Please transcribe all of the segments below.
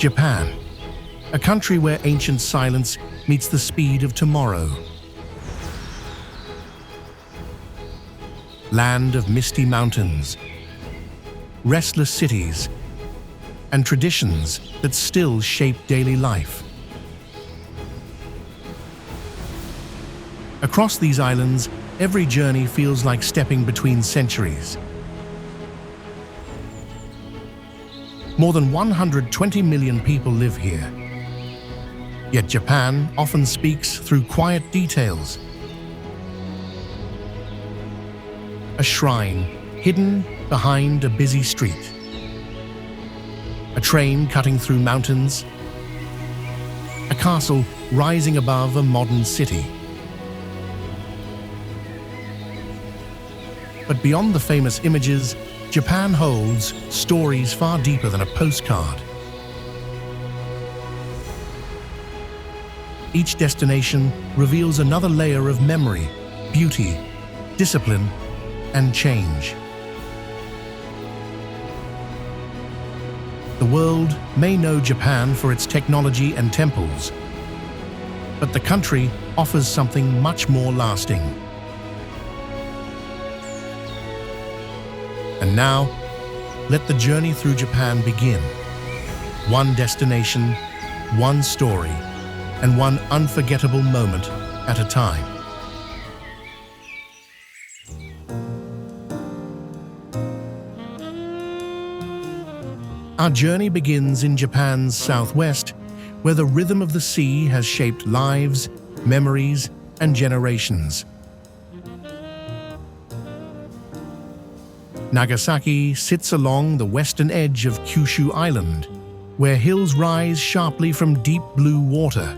Japan, a country where ancient silence meets the speed of tomorrow. Land of misty mountains, restless cities, and traditions that still shape daily life. Across these islands, every journey feels like stepping between centuries. More than 120 million people live here. Yet Japan often speaks through quiet details. A shrine hidden behind a busy street. A train cutting through mountains. A castle rising above a modern city. But beyond the famous images, Japan holds stories far deeper than a postcard. Each destination reveals another layer of memory, beauty, discipline, and change. The world may know Japan for its technology and temples, but the country offers something much more lasting. And now, let the journey through Japan begin. One destination, one story, and one unforgettable moment at a time. Our journey begins in Japan's southwest, where the rhythm of the sea has shaped lives, memories, and generations. Nagasaki sits along the western edge of Kyushu Island, where hills rise sharply from deep blue water.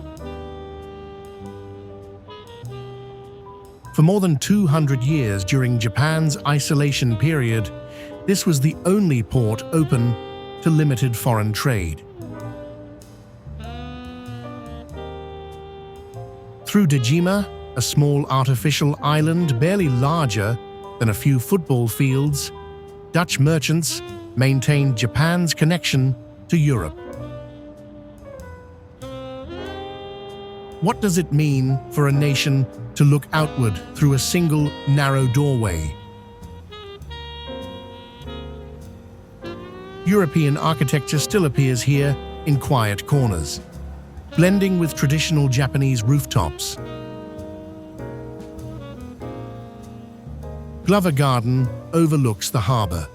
For more than 200 years during Japan's isolation period, this was the only port open to limited foreign trade. Through Miyajima, a small artificial island barely larger than a few football fields, Dutch merchants maintained Japan's connection to Europe. What does it mean for a nation to look outward through a single narrow doorway? European architecture still appears here in quiet corners, blending with traditional Japanese rooftops. Glover Garden overlooks the harbor,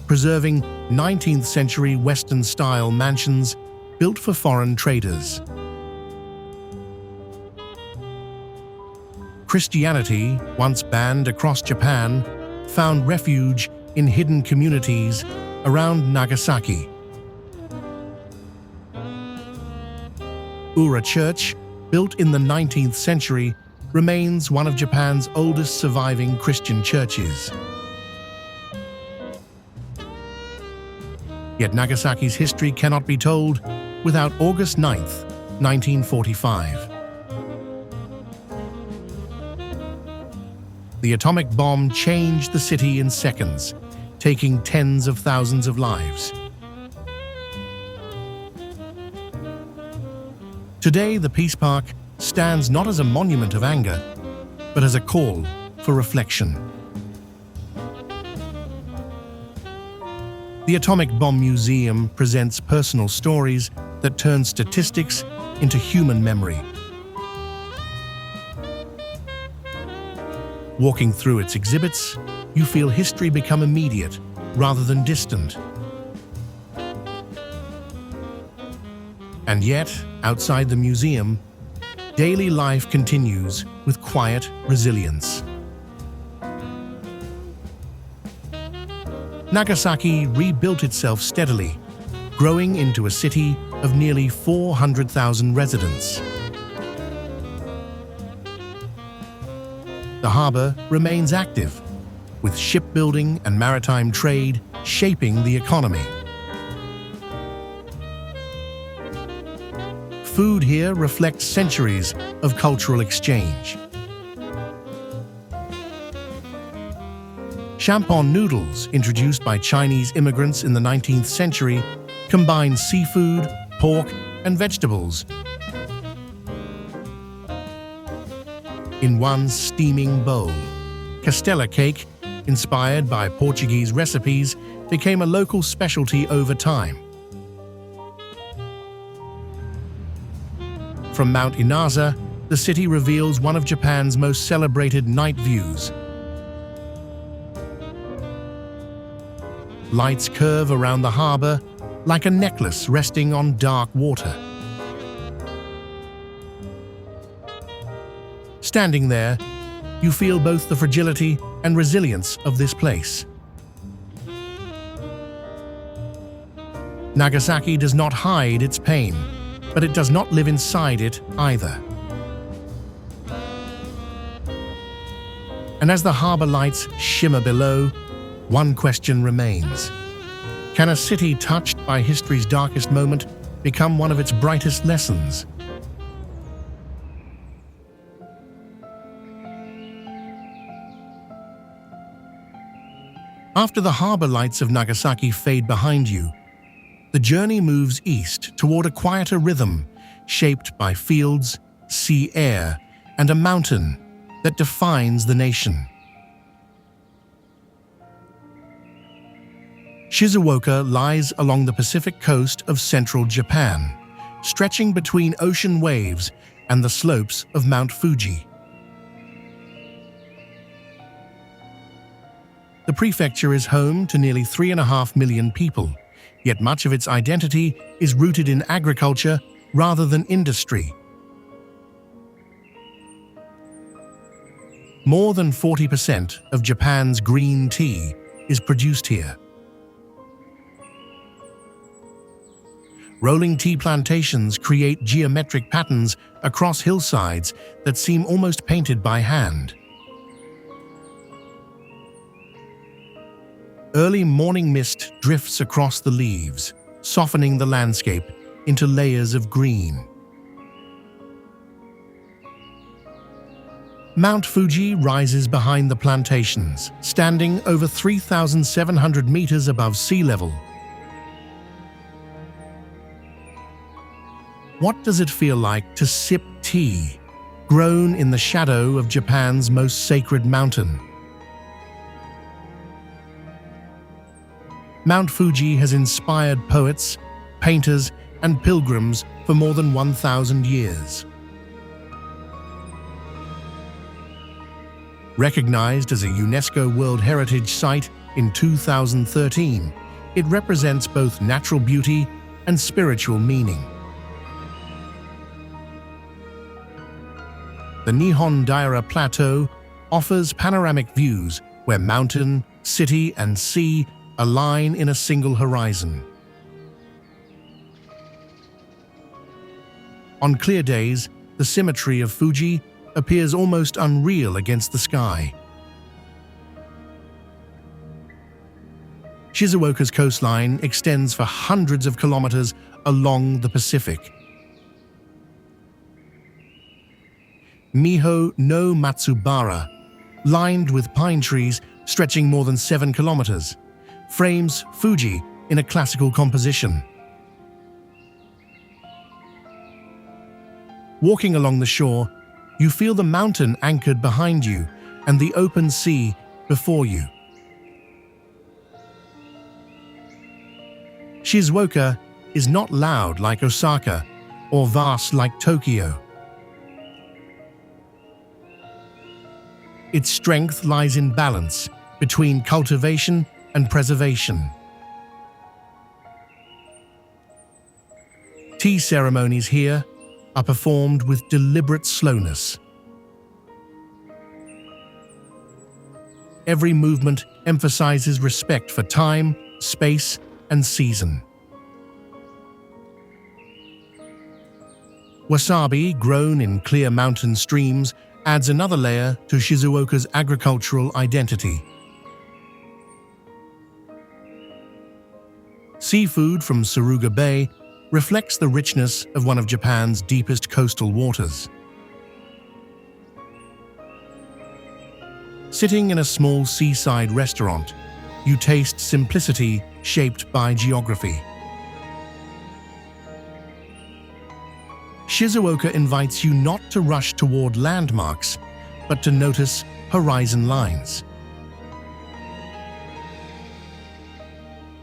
preserving 19th century Western-style mansions built for foreign traders. Christianity, once banned across Japan, found refuge in hidden communities around Nagasaki. Ura Church, built in the 19th century, remains one of Japan's oldest surviving Christian churches. Yet Nagasaki's history cannot be told without August 9th, 1945. The atomic bomb changed the city in seconds, taking tens of thousands of lives. Today, the Peace Park stands not as a monument of anger, but as a call for reflection. The Atomic Bomb Museum presents personal stories that turn statistics into human memory. Walking through its exhibits, you feel history become immediate rather than distant. And yet, outside the museum, daily life continues with quiet resilience. Nagasaki rebuilt itself steadily, growing into a city of nearly 400,000 residents. The harbor remains active, with shipbuilding and maritime trade shaping the economy. Food here reflects centuries of cultural exchange. Champon noodles, introduced by Chinese immigrants in the 19th century, combine seafood, pork and vegetables in one steaming bowl. Castella cake, inspired by Portuguese recipes, became a local specialty over time. From Mount Inaza, the city reveals one of Japan's most celebrated night views. Lights curve around the harbor like a necklace resting on dark water. Standing there, you feel both the fragility and resilience of this place. Nagasaki does not hide its pain, but it does not live inside it either. And as the harbor lights shimmer below, one question remains. Can a city touched by history's darkest moment become one of its brightest lessons? After the harbor lights of Nagasaki fade behind you, the journey moves east toward a quieter rhythm shaped by fields, sea air, and a mountain that defines the nation. Shizuoka lies along the Pacific coast of central Japan, stretching between ocean waves and the slopes of Mount Fuji. The prefecture is home to nearly 3.5 million people, yet much of its identity is rooted in agriculture rather than industry. More than 40% of Japan's green tea is produced here. Rolling tea plantations create geometric patterns across hillsides that seem almost painted by hand. Early morning mist drifts across the leaves, softening the landscape into layers of green. Mount Fuji rises behind the plantations, standing over 3,700 meters above sea level. What does it feel like to sip tea, grown in the shadow of Japan's most sacred mountain? Mount Fuji has inspired poets, painters, and pilgrims for more than 1,000 years. Recognized as a UNESCO World Heritage Site in 2013, it represents both natural beauty and spiritual meaning. The Nihon Daira Plateau offers panoramic views where mountain, city, and sea align in a single horizon. On clear days, the symmetry of Fuji appears almost unreal against the sky. Shizuoka's coastline extends for hundreds of kilometers along the Pacific. Miho no Matsubara, lined with pine trees stretching more than 7 kilometers, frames Fuji in a classical composition. Walking along the shore, you feel the mountain anchored behind you and the open sea before you. Shizuoka is not loud like Osaka or vast like Tokyo. Its strength lies in balance between cultivation and preservation. Tea ceremonies here are performed with deliberate slowness. Every movement emphasizes respect for time, space, and season. Wasabi, grown in clear mountain streams, adds another layer to Shizuoka's agricultural identity. Seafood from Suruga Bay reflects the richness of one of Japan's deepest coastal waters. Sitting in a small seaside restaurant, you taste simplicity shaped by geography. Shizuoka invites you not to rush toward landmarks, but to notice horizon lines.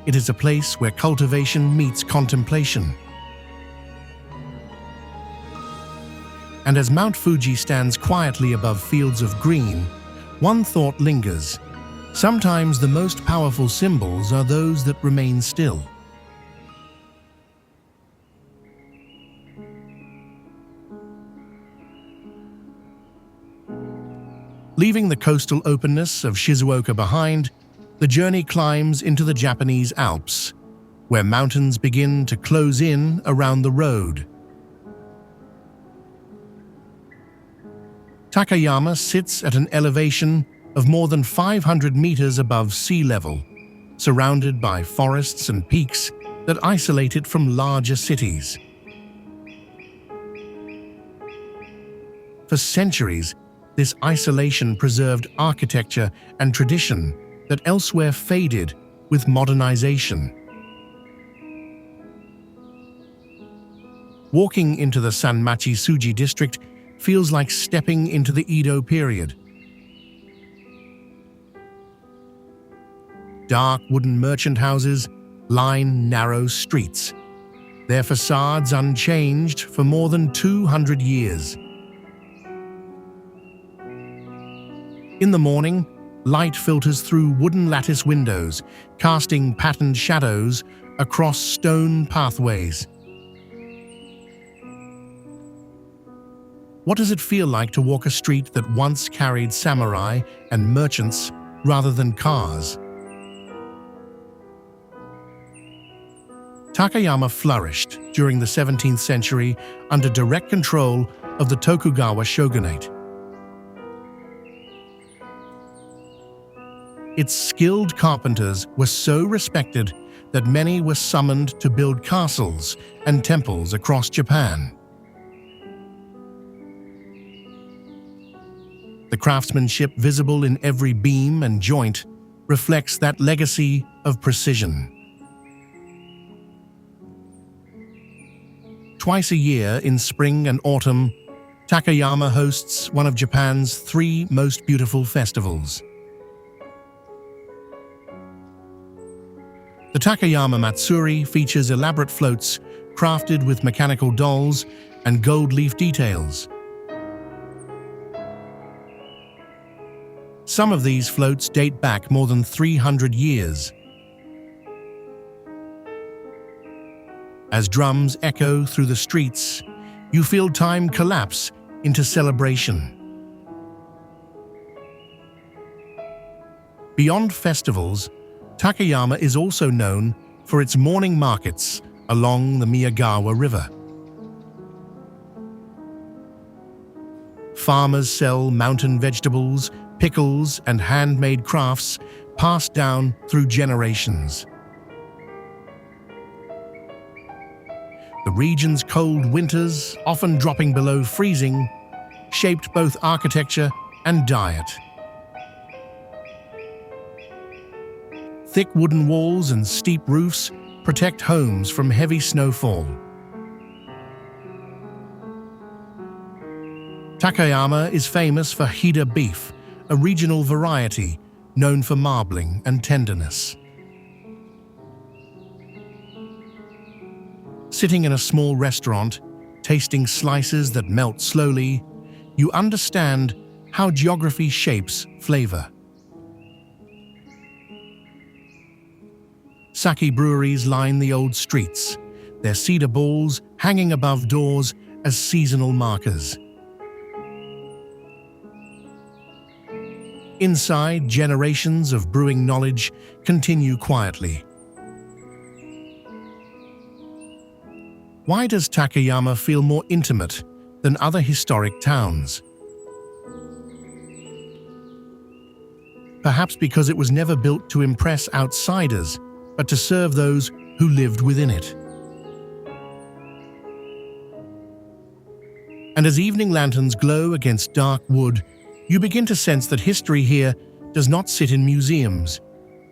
It is a place where cultivation meets contemplation. And as Mount Fuji stands quietly above fields of green, one thought lingers. Sometimes the most powerful symbols are those that remain still. Leaving the coastal openness of Shizuoka behind, the journey climbs into the Japanese Alps, where mountains begin to close in around the road. Takayama sits at an elevation of more than 500 meters above sea level, surrounded by forests and peaks that isolate it from larger cities. For centuries, this isolation preserved architecture and tradition that elsewhere faded with modernization. Walking into the Sanmachi-Suji district feels like stepping into the Edo period. Dark wooden merchant houses line narrow streets, their facades unchanged for more than 200 years. In the morning, light filters through wooden lattice windows, casting patterned shadows across stone pathways. What does it feel like to walk a street that once carried samurai and merchants rather than cars? Takayama flourished during the 17th century under direct control of the Tokugawa shogunate. Its skilled carpenters were so respected that many were summoned to build castles and temples across Japan. The craftsmanship visible in every beam and joint reflects that legacy of precision. Twice a year, in spring and autumn, Takayama hosts one of Japan's 3 most beautiful festivals. The Takayama Matsuri features elaborate floats crafted with mechanical dolls and gold leaf details. Some of these floats date back more than 300 years. As drums echo through the streets, you feel time collapse into celebration. Beyond festivals, Takayama is also known for its morning markets along the Miyagawa River. Farmers sell mountain vegetables, pickles, and handmade crafts passed down through generations. The region's cold winters, often dropping below freezing, shaped both architecture and diet. Thick wooden walls and steep roofs protect homes from heavy snowfall. Takayama is famous for Hida beef, a regional variety known for marbling and tenderness. Sitting in a small restaurant, tasting slices that melt slowly, you understand how geography shapes flavor. Sake breweries line the old streets, their cedar balls hanging above doors as seasonal markers. Inside, generations of brewing knowledge continue quietly. Why does Takayama feel more intimate than other historic towns? Perhaps because it was never built to impress outsiders, but to serve those who lived within it. And as evening lanterns glow against dark wood, you begin to sense that history here does not sit in museums.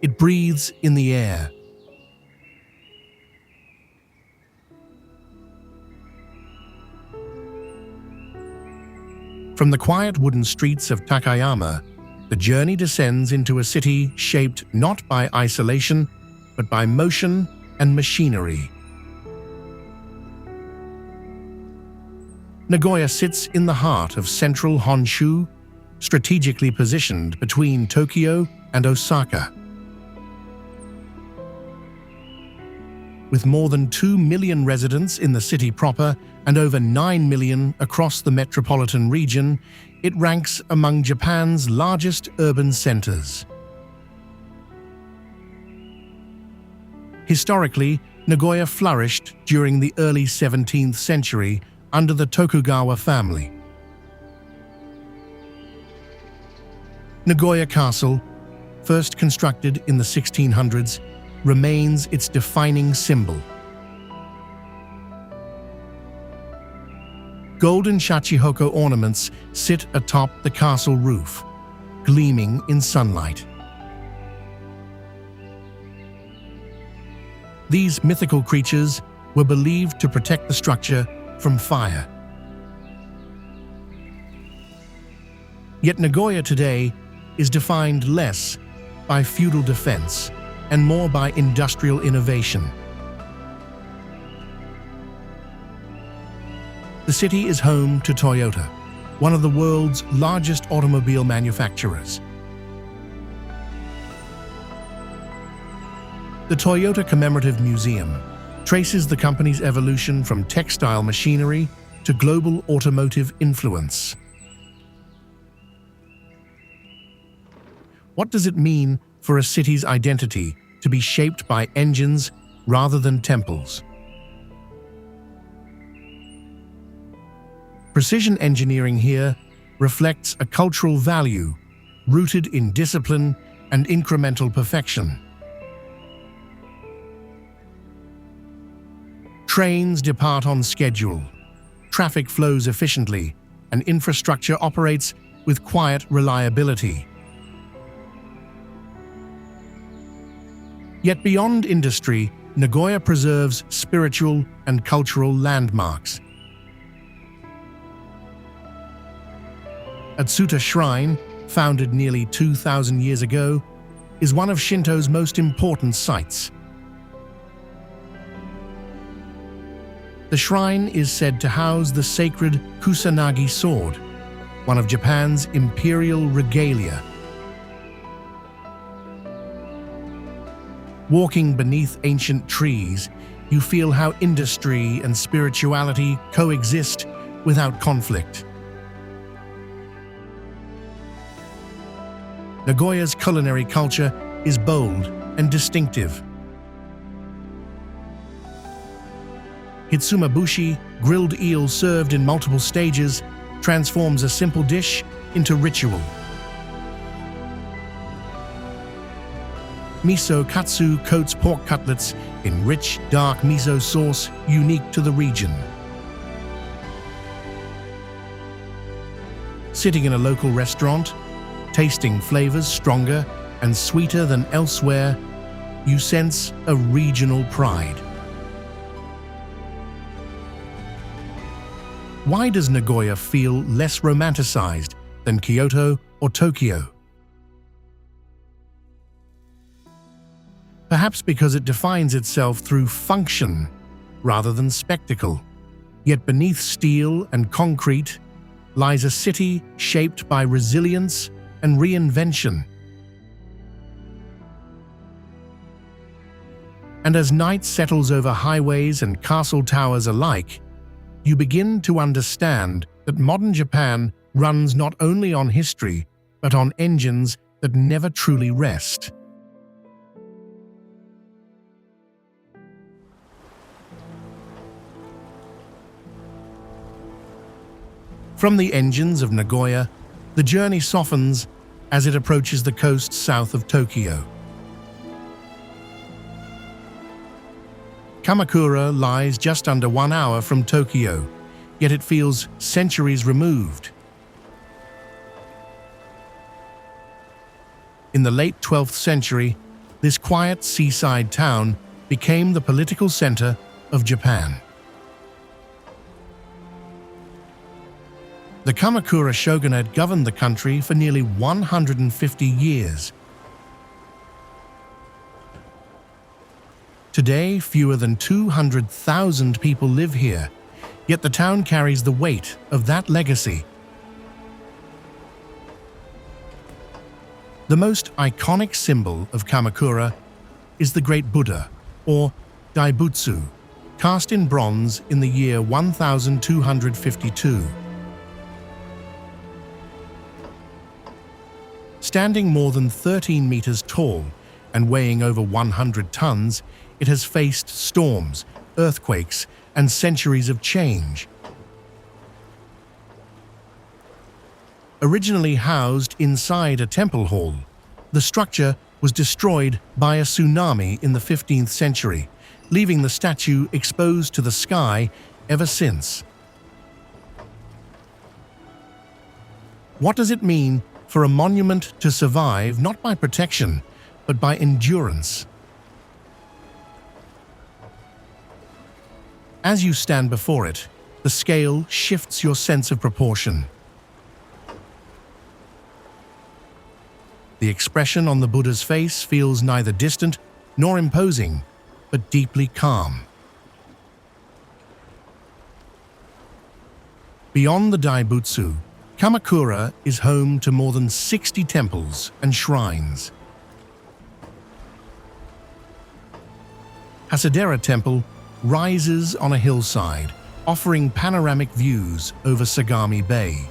It breathes in the air. From the quiet wooden streets of Takayama, the journey descends into a city shaped not by isolation, but by motion and machinery. Nagoya sits in the heart of central Honshu, strategically positioned between Tokyo and Osaka. With more than 2 million residents in the city proper and over 9 million across the metropolitan region, it ranks among Japan's largest urban centers. Historically, Nagoya flourished during the early 17th century under the Tokugawa family. Nagoya Castle, first constructed in the 1600s, remains its defining symbol. Golden shachihoko ornaments sit atop the castle roof, gleaming in sunlight. These mythical creatures were believed to protect the structure from fire. Yet Nagoya today is defined less by feudal defense and more by industrial innovation. The city is home to Toyota, one of the world's largest automobile manufacturers. The Toyota Commemorative Museum traces the company's evolution from textile machinery to global automotive influence. What does it mean for a city's identity to be shaped by engines rather than temples? Precision engineering here reflects a cultural value rooted in discipline and incremental perfection. Trains depart on schedule, traffic flows efficiently, and infrastructure operates with quiet reliability. Yet beyond industry, Nagoya preserves spiritual and cultural landmarks. Atsuta Shrine, founded nearly 2,000 years ago, is one of Shinto's most important sites. The shrine is said to house the sacred Kusanagi sword, one of Japan's imperial regalia. Walking beneath ancient trees, you feel how industry and spirituality coexist without conflict. Nagoya's culinary culture is bold and distinctive. Hitsumabushi, grilled eel served in multiple stages, transforms a simple dish into ritual. Miso katsu coats pork cutlets in rich, dark miso sauce unique to the region. Sitting in a local restaurant, tasting flavors stronger and sweeter than elsewhere, you sense a regional pride. Why does Nagoya feel less romanticized than Kyoto or Tokyo? Perhaps because it defines itself through function rather than spectacle. Yet beneath steel and concrete lies a city shaped by resilience and reinvention. And as night settles over highways and castle towers alike, you begin to understand that modern Japan runs not only on history, but on engines that never truly rest. From the engines of Nagoya, the journey softens as it approaches the coast south of Tokyo. Kamakura lies just under 1 hour from Tokyo, yet it feels centuries removed. In the late 12th century, this quiet seaside town became the political center of Japan. The Kamakura shogunate governed the country for nearly 150 years. Today, fewer than 200,000 people live here, yet the town carries the weight of that legacy. The most iconic symbol of Kamakura is the Great Buddha, or Daibutsu, cast in bronze in the year 1252. Standing more than 13 meters tall and weighing over 100 tons, it has faced storms, earthquakes, and centuries of change. Originally housed inside a temple hall, the structure was destroyed by a tsunami in the 15th century, leaving the statue exposed to the sky ever since. What does it mean for a monument to survive not by protection, but by endurance? As you stand before it, the scale shifts your sense of proportion. The expression on the Buddha's face feels neither distant nor imposing, but deeply calm. Beyond the Daibutsu, Kamakura is home to more than 60 temples and shrines. Hasadera Temple rises on a hillside, offering panoramic views over Sagami Bay.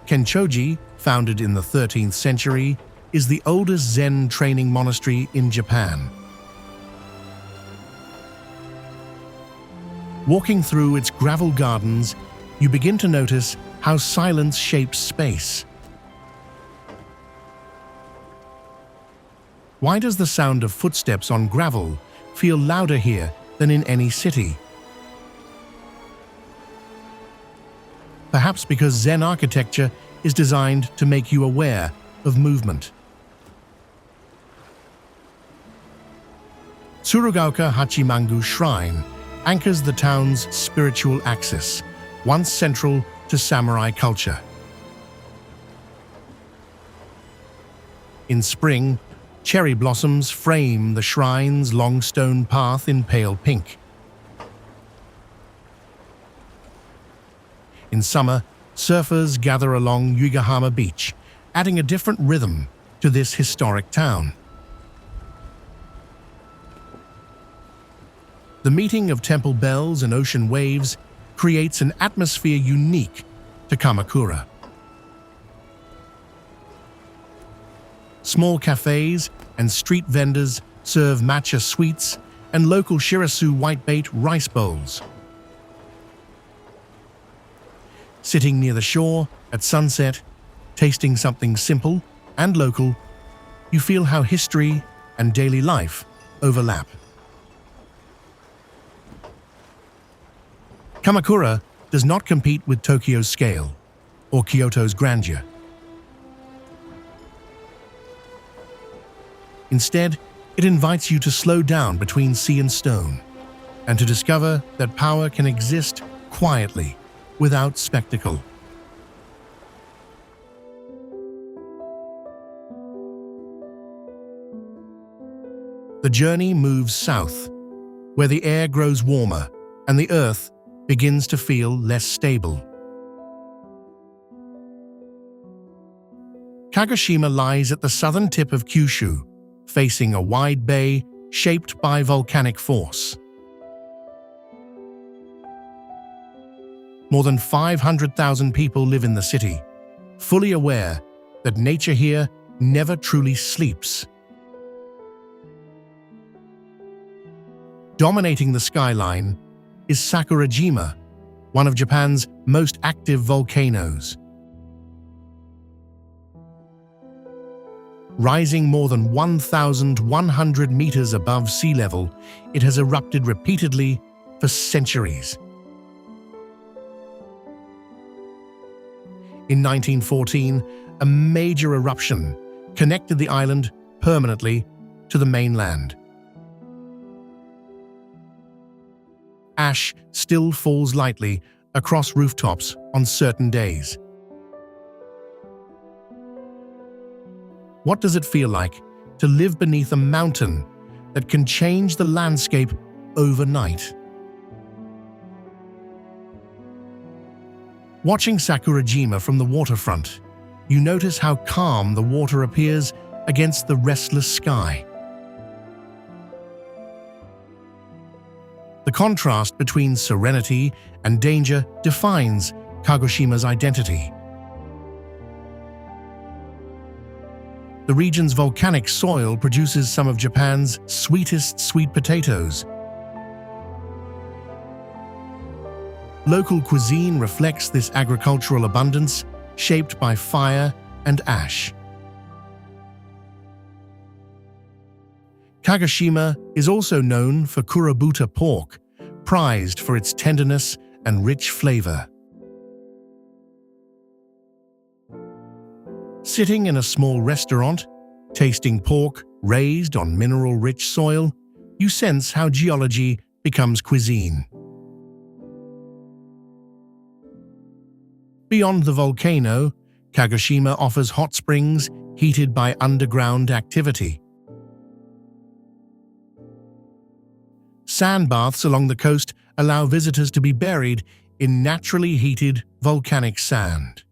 Kenchoji, founded in the 13th century, is the oldest Zen training monastery in Japan. Walking through its gravel gardens, you begin to notice how silence shapes space. Why does the sound of footsteps on gravel feel louder here than in any city? Perhaps because Zen architecture is designed to make you aware of movement. Tsurugaoka Hachimangu Shrine anchors the town's spiritual axis, once central to samurai culture. In spring, cherry blossoms frame the shrine's long stone path in pale pink. In summer, surfers gather along Yuigahama Beach, adding a different rhythm to this historic town. The meeting of temple bells and ocean waves creates an atmosphere unique to Kamakura. Small cafes and street vendors serve matcha sweets and local shirasu whitebait rice bowls. Sitting near the shore at sunset, tasting something simple and local, you feel how history and daily life overlap. Kamakura does not compete with Tokyo's scale or Kyoto's grandeur. Instead, it invites you to slow down between sea and stone and to discover that power can exist quietly without spectacle. The journey moves south, where the air grows warmer and the earth begins to feel less stable. Kagoshima lies at the southern tip of Kyushu, facing a wide bay shaped by volcanic force. More than 500,000 people live in the city, fully aware that nature here never truly sleeps. Dominating the skyline is Sakurajima, one of Japan's most active volcanoes. Rising more than 1,100 meters above sea level, it has erupted repeatedly for centuries. In 1914, a major eruption connected the island permanently to the mainland. ash still falls lightly across rooftops on certain days. What does it feel like to live beneath a mountain that can change the landscape overnight? Watching Sakurajima from the waterfront, you notice how calm the water appears against the restless sky. The contrast between serenity and danger defines Kagoshima's identity. The region's volcanic soil produces some of Japan's sweetest sweet potatoes. Local cuisine reflects this agricultural abundance, shaped by fire and ash. Kagoshima is also known for kurabuta pork, prized for its tenderness and rich flavor. Sitting in a small restaurant, tasting pork raised on mineral-rich soil, you sense how geology becomes cuisine. Beyond the volcano, Kagoshima offers hot springs heated by underground activity. Sandbaths along the coast allow visitors to be buried in naturally heated volcanic sand.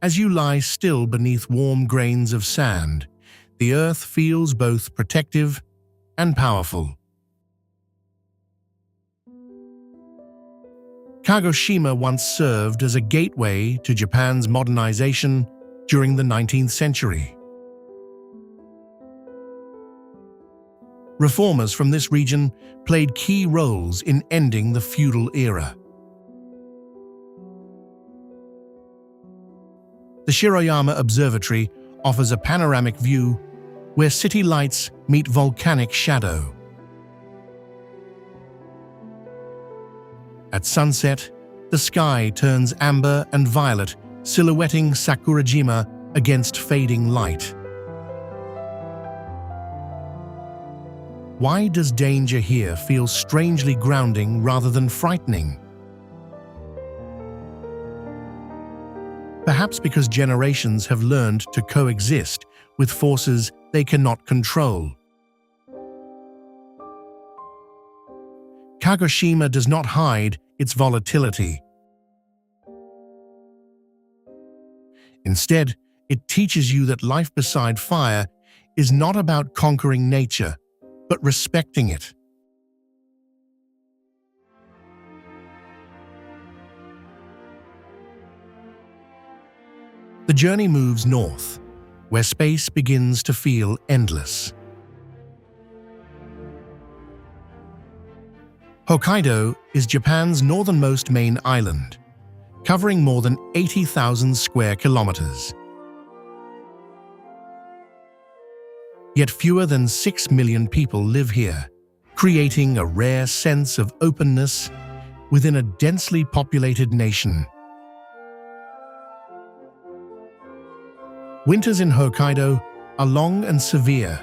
As you lie still beneath warm grains of sand, the earth feels both protective and powerful. Kagoshima once served as a gateway to Japan's modernization during the 19th century. Reformers from this region played key roles in ending the feudal era. The Shiroyama Observatory offers a panoramic view where city lights meet volcanic shadow. At sunset, the sky turns amber and violet, silhouetting Sakurajima against fading light. Why does danger here feel strangely grounding rather than frightening? Perhaps because generations have learned to coexist with forces they cannot control. Kagoshima does not hide its volatility. Instead, it teaches you that life beside fire is not about conquering nature, but respecting it. The journey moves north, where space begins to feel endless. Hokkaido is Japan's northernmost main island, covering more than 80,000 square kilometers. Yet fewer than 6 million people live here, creating a rare sense of openness within a densely populated nation. Winters in Hokkaido are long and severe,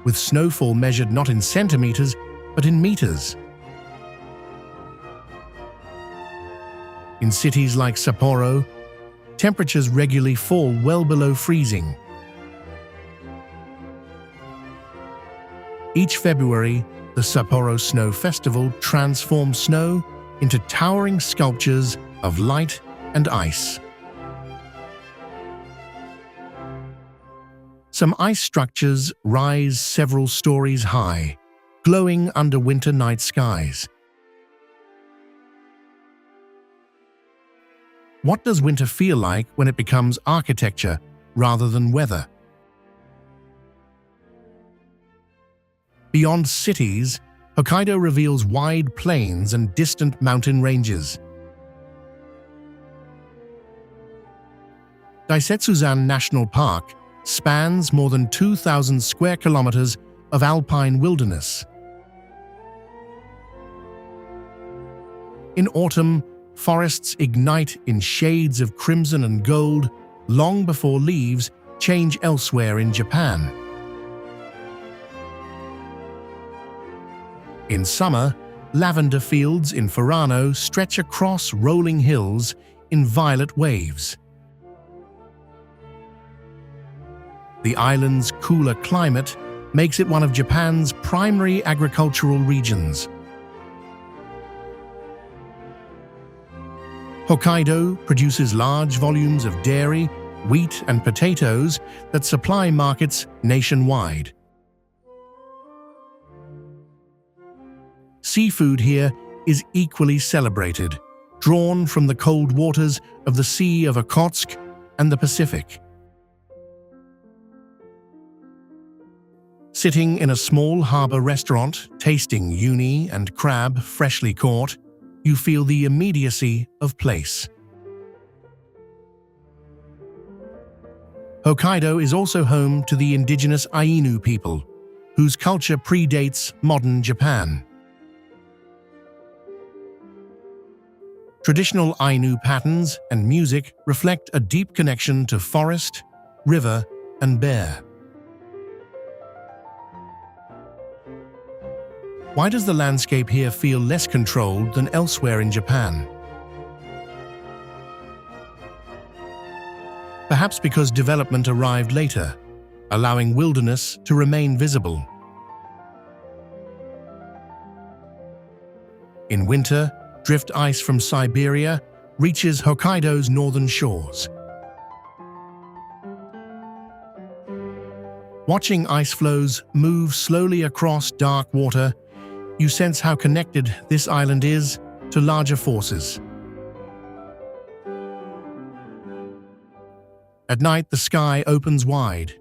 with snowfall measured not in centimeters, but in meters. In cities like Sapporo, temperatures regularly fall well below freezing. Each February, the Sapporo Snow Festival transforms snow into towering sculptures of light and ice. Some ice structures rise several stories high, glowing under winter night skies. What does winter feel like when it becomes architecture rather than weather? Beyond cities, Hokkaido reveals wide plains and distant mountain ranges. Daisetsuzan National Park spans more than 2,000 square kilometers of alpine wilderness. In autumn, forests ignite in shades of crimson and gold long before leaves change elsewhere in Japan. In summer, lavender fields in Furano stretch across rolling hills in violet waves. The island's cooler climate makes it one of Japan's primary agricultural regions. Hokkaido produces large volumes of dairy, wheat, and potatoes that supply markets nationwide. Seafood here is equally celebrated, drawn from the cold waters of the Sea of Okhotsk and the Pacific. Sitting in a small harbor restaurant, tasting uni and crab freshly caught, you feel the immediacy of place. Hokkaido is also home to the indigenous Ainu people, whose culture predates modern Japan. Traditional Ainu patterns and music reflect a deep connection to forest, river, and bear. Why does the landscape here feel less controlled than elsewhere in Japan? Perhaps because development arrived later, allowing wilderness to remain visible. In winter, drift ice from Siberia reaches Hokkaido's northern shores. Watching ice floes move slowly across dark water, you sense how connected this island is to larger forces. At night, the sky opens wide,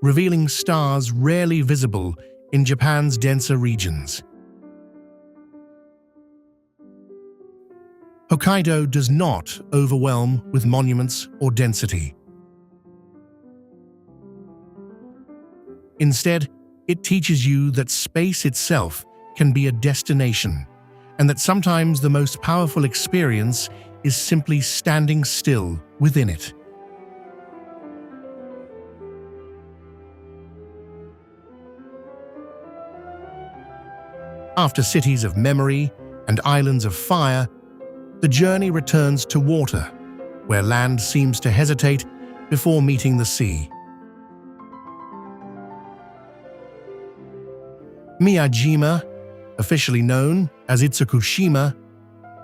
revealing stars rarely visible in Japan's denser regions. Hokkaido does not overwhelm with monuments or density. Instead, it teaches you that space itself can be a destination, and that sometimes the most powerful experience is simply standing still within it. After cities of memory and islands of fire, the journey returns to water, where land seems to hesitate before meeting the sea. Miyajima, officially known as Itsukushima,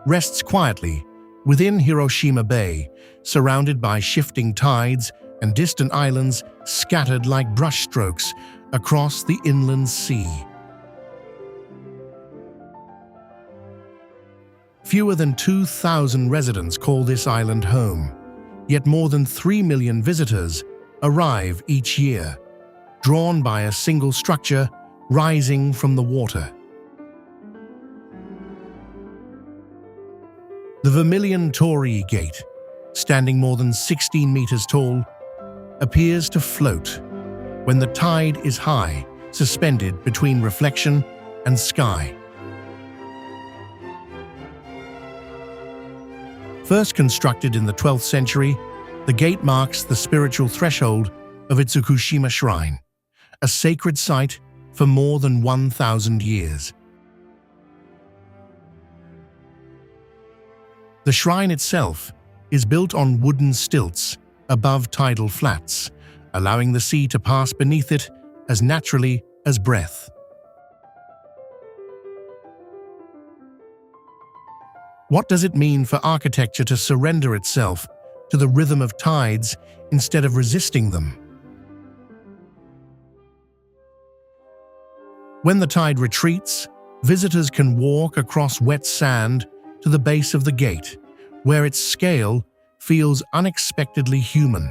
rests quietly within Hiroshima Bay, surrounded by shifting tides and distant islands scattered like brushstrokes across the inland sea. Fewer than 2,000 residents call this island home, yet more than 3 million visitors arrive each year, drawn by a single structure rising from the water. The Vermilion Torii Gate, standing more than 16 meters tall, appears to float when the tide is high, suspended between reflection and sky. First constructed in the 12th century, the gate marks the spiritual threshold of Itsukushima Shrine, a sacred site for more than 1,000 years. The shrine itself is built on wooden stilts above tidal flats, allowing the sea to pass beneath it as naturally as breath. What does it mean for architecture to surrender itself to the rhythm of tides instead of resisting them? When the tide retreats, visitors can walk across wet sand to the base of the gate, where its scale feels unexpectedly human.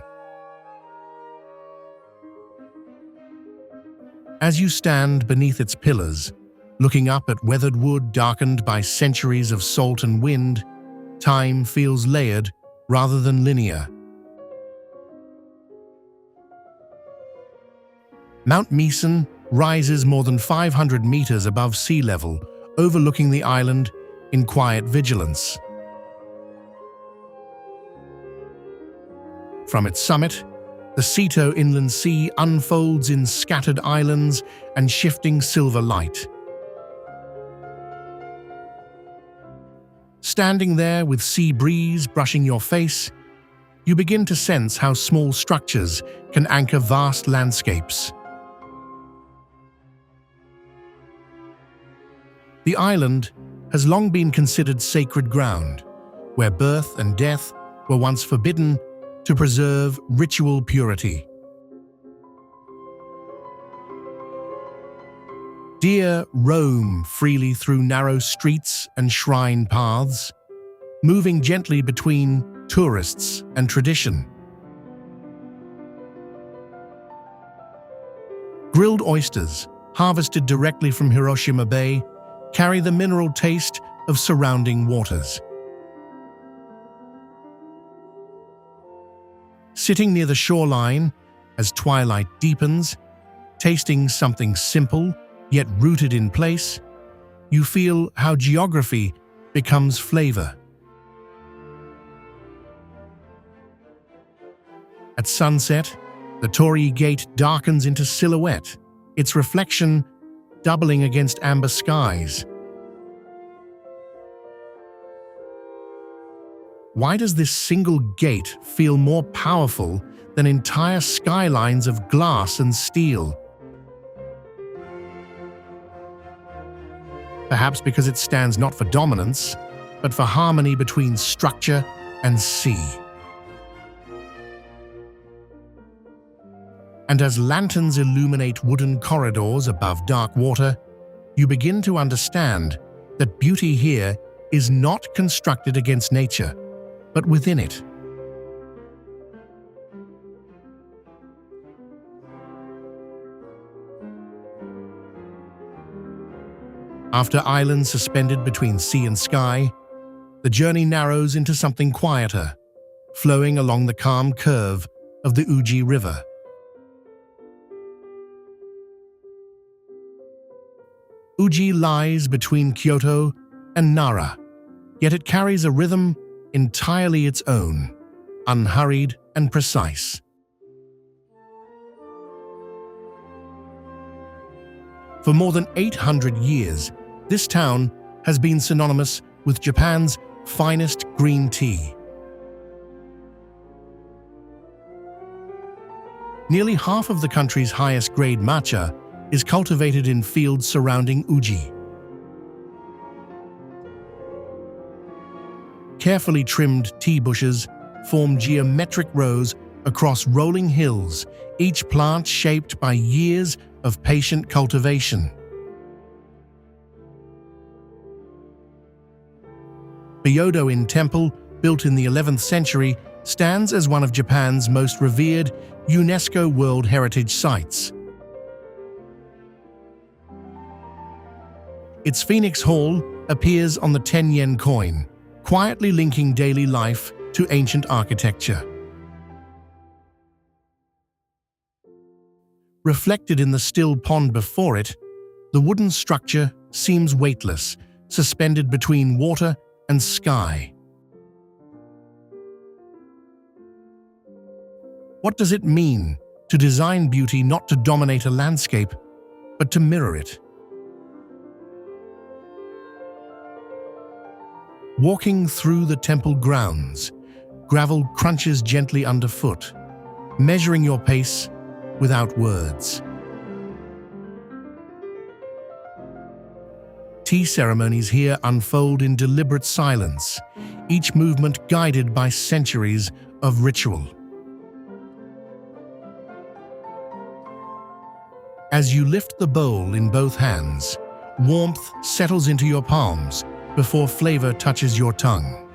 As you stand beneath its pillars, looking up at weathered wood darkened by centuries of salt and wind, time feels layered rather than linear. Mount Meisen rises more than 500 meters above sea level, overlooking the island in quiet vigilance. From its summit, the Seto Inland Sea unfolds in scattered islands and shifting silver light. Standing there with sea breeze brushing your face, you begin to sense how small structures can anchor vast landscapes. The island has long been considered sacred ground, where birth and death were once forbidden to preserve ritual purity. Deer roam freely through narrow streets and shrine paths, moving gently between tourists and tradition. Grilled oysters, harvested directly from Hiroshima Bay, carry the mineral taste of surrounding waters. Sitting near the shoreline, as twilight deepens, tasting something simple yet rooted in place, you feel how geography becomes flavor. At sunset, the Torii Gate darkens into silhouette, its reflection doubling against amber skies. Why does this single gate feel more powerful than entire skylines of glass and steel? Perhaps because it stands not for dominance, but for harmony between structure and sea. And as lanterns illuminate wooden corridors above dark water, you begin to understand that beauty here is not constructed against nature, but within it. After islands suspended between sea and sky, the journey narrows into something quieter, flowing along the calm curve of the Uji River. Uji lies between Kyoto and Nara, yet it carries a rhythm entirely its own, unhurried and precise. For more than 800 years, this town has been synonymous with Japan's finest green tea. Nearly half of the country's highest-grade matcha is cultivated in fields surrounding Uji. Carefully trimmed tea bushes form geometric rows across rolling hills, each plant shaped by years of patient cultivation. Byodo-in Temple, built in the 11th century, stands as one of Japan's most revered UNESCO World Heritage Sites. Its Phoenix Hall appears on the 10-yen coin, quietly linking daily life to ancient architecture. Reflected in the still pond before it, the wooden structure seems weightless, suspended between water and sky. What does it mean to design beauty not to dominate a landscape, but to mirror it? Walking through the temple grounds, gravel crunches gently underfoot, measuring your pace without words. Tea ceremonies here unfold in deliberate silence, each movement guided by centuries of ritual. As you lift the bowl in both hands, warmth settles into your palms before flavor touches your tongue.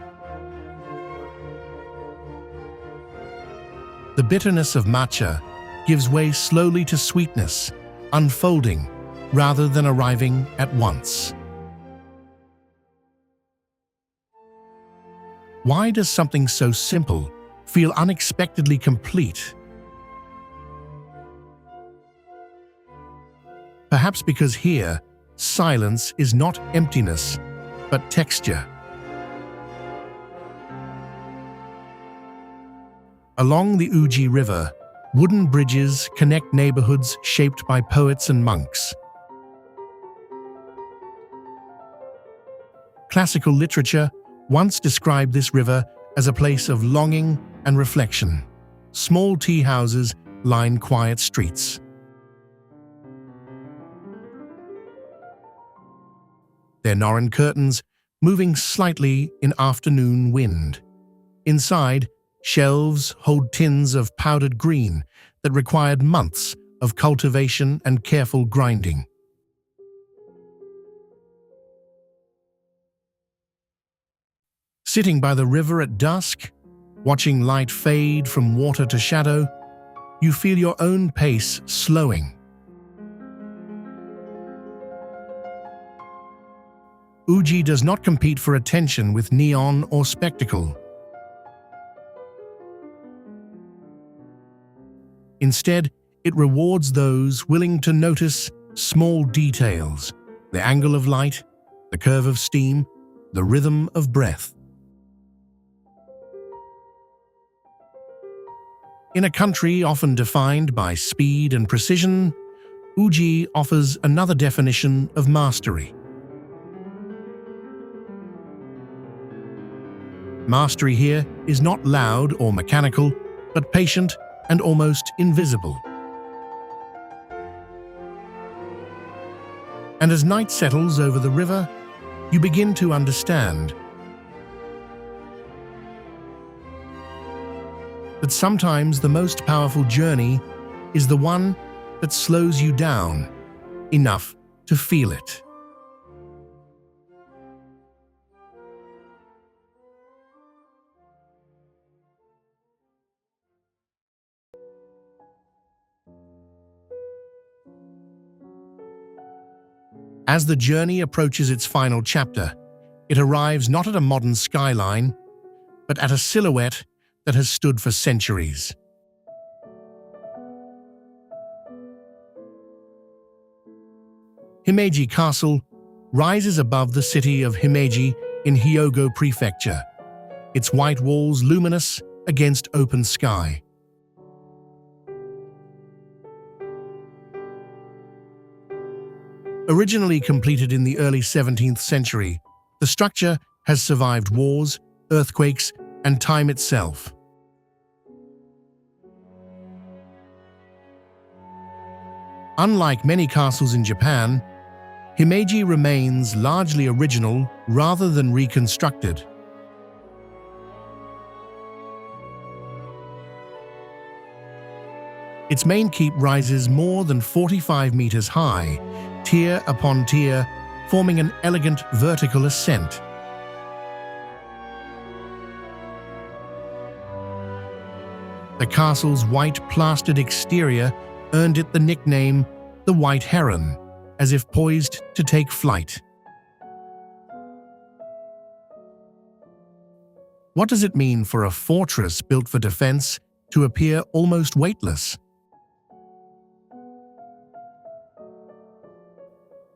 The bitterness of matcha gives way slowly to sweetness, unfolding rather than arriving at once. Why does something so simple feel unexpectedly complete? Perhaps because here, silence is not emptiness, but texture. Along the Uji River, wooden bridges connect neighborhoods shaped by poets and monks. Classical literature once described this river as a place of longing and reflection. Small tea houses line quiet streets. Their Norin curtains moving slightly in afternoon wind. Inside, shelves hold tins of powdered green that required months of cultivation and careful grinding. Sitting by the river at dusk, watching light fade from water to shadow, you feel your own pace slowing. Uji does not compete for attention with neon or spectacle. Instead, it rewards those willing to notice small details, the angle of light, the curve of steam, the rhythm of breath. In a country often defined by speed and precision, Uji offers another definition of mastery. Mastery here is not loud or mechanical, but patient and almost invisible. And as night settles over the river, you begin to understand that sometimes the most powerful journey is the one that slows you down enough to feel it. As the journey approaches its final chapter, it arrives not at a modern skyline, but at a silhouette that has stood for centuries. Himeji Castle rises above the city of Himeji in Hyogo Prefecture, its white walls luminous against open sky. Originally completed in the early 17th century, the structure has survived wars, earthquakes, and time itself. Unlike many castles in Japan, Himeji remains largely original rather than reconstructed. Its main keep rises more than 45 meters high, tier upon tier, forming an elegant vertical ascent. The castle's white plastered exterior earned it the nickname the White Heron, as if poised to take flight. What does it mean for a fortress built for defense to appear almost weightless?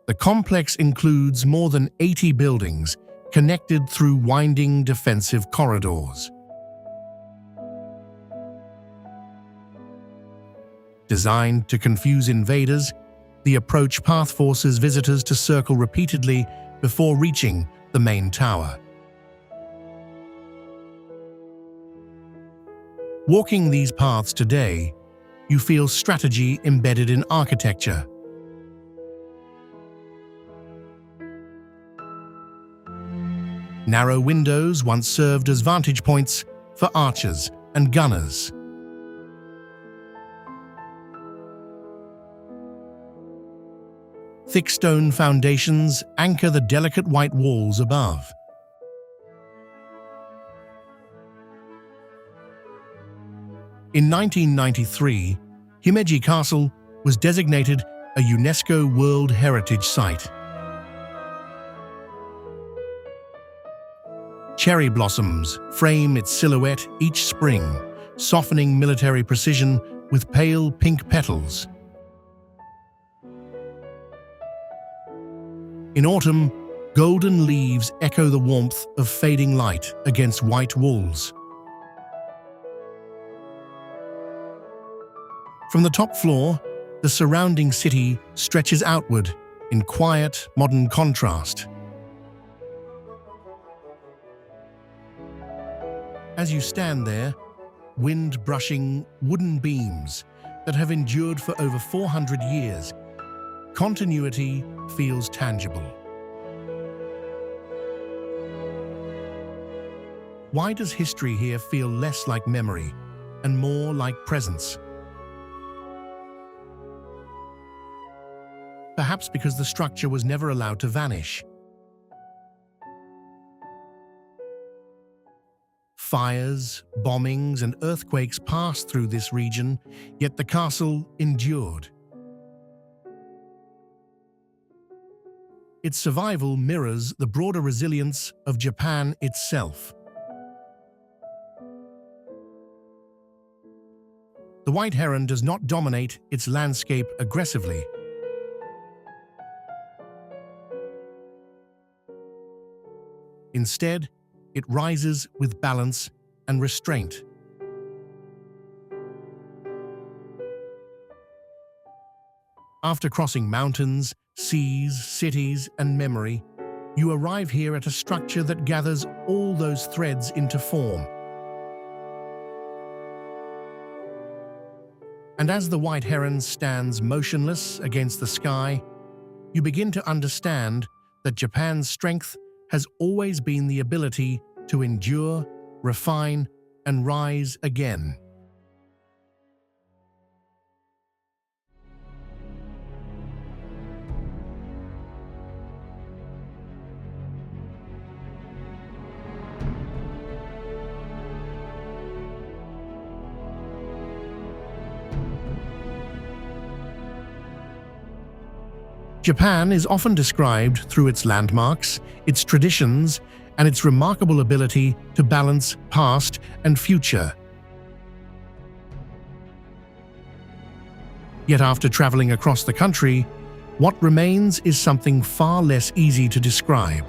The complex includes more than 80 buildings connected through winding defensive corridors. Designed to confuse invaders, the approach path forces visitors to circle repeatedly before reaching the main tower. Walking these paths today, you feel strategy embedded in architecture. Narrow windows once served as vantage points for archers and gunners. Thick stone foundations anchor the delicate white walls above. In 1993, Himeji Castle was designated a UNESCO World Heritage Site. Cherry blossoms frame its silhouette each spring, softening military precision with pale pink petals. In autumn, golden leaves echo the warmth of fading light against white walls. From the top floor, the surrounding city stretches outward in quiet, modern contrast. As you stand there, wind-brushing wooden beams that have endured for over 400 years, continuity feels tangible. Why does history here feel less like memory and more like presence? Perhaps because the structure was never allowed to vanish. Fires, bombings, and earthquakes passed through this region, yet the castle endured. Its survival mirrors the broader resilience of Japan itself. The white heron does not dominate its landscape aggressively. Instead, it rises with balance and restraint. After crossing mountains, seas, cities, and memory, you arrive here at a structure that gathers all those threads into form. And as the white heron stands motionless against the sky, you begin to understand that Japan's strength has always been the ability to endure, refine, and rise again. Japan is often described through its landmarks, its traditions, and its remarkable ability to balance past and future. Yet after traveling across the country, what remains is something far less easy to describe.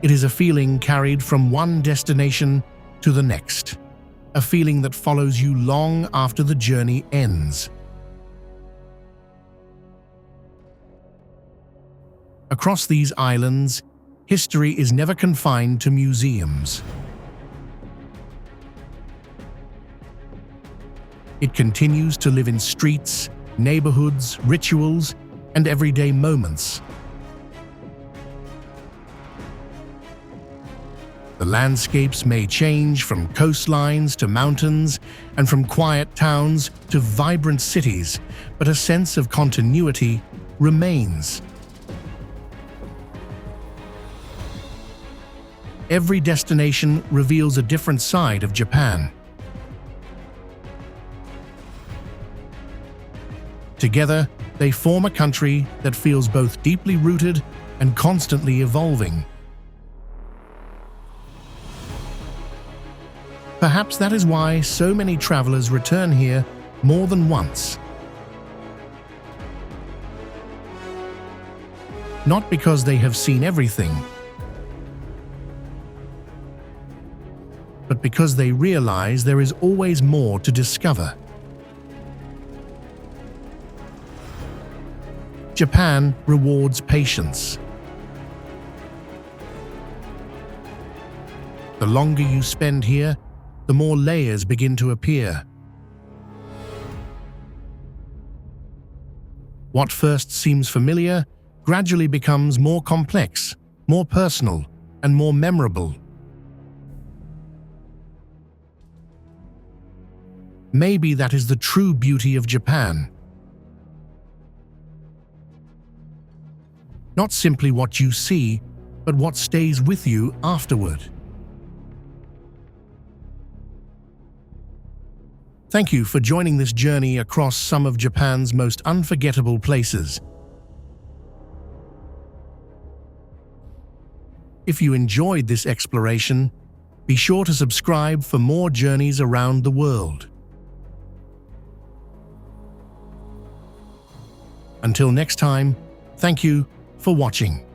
It is a feeling carried from one destination to the next. A feeling that follows you long after the journey ends. Across these islands, history is never confined to museums. It continues to live in streets, neighborhoods, rituals, and everyday moments. The landscapes may change from coastlines to mountains and from quiet towns to vibrant cities, but a sense of continuity remains. Every destination reveals a different side of Japan. Together, they form a country that feels both deeply rooted and constantly evolving. Perhaps that is why so many travelers return here more than once. Not because they have seen everything, but because they realize there is always more to discover. Japan rewards patience. The longer you spend here, the more layers begin to appear. What first seems familiar gradually becomes more complex, more personal, and more memorable. Maybe that is the true beauty of Japan. Not simply what you see, but what stays with you afterward. Thank you for joining this journey across some of Japan's most unforgettable places. If you enjoyed this exploration, be sure to subscribe for more journeys around the world. Until next time, thank you for watching.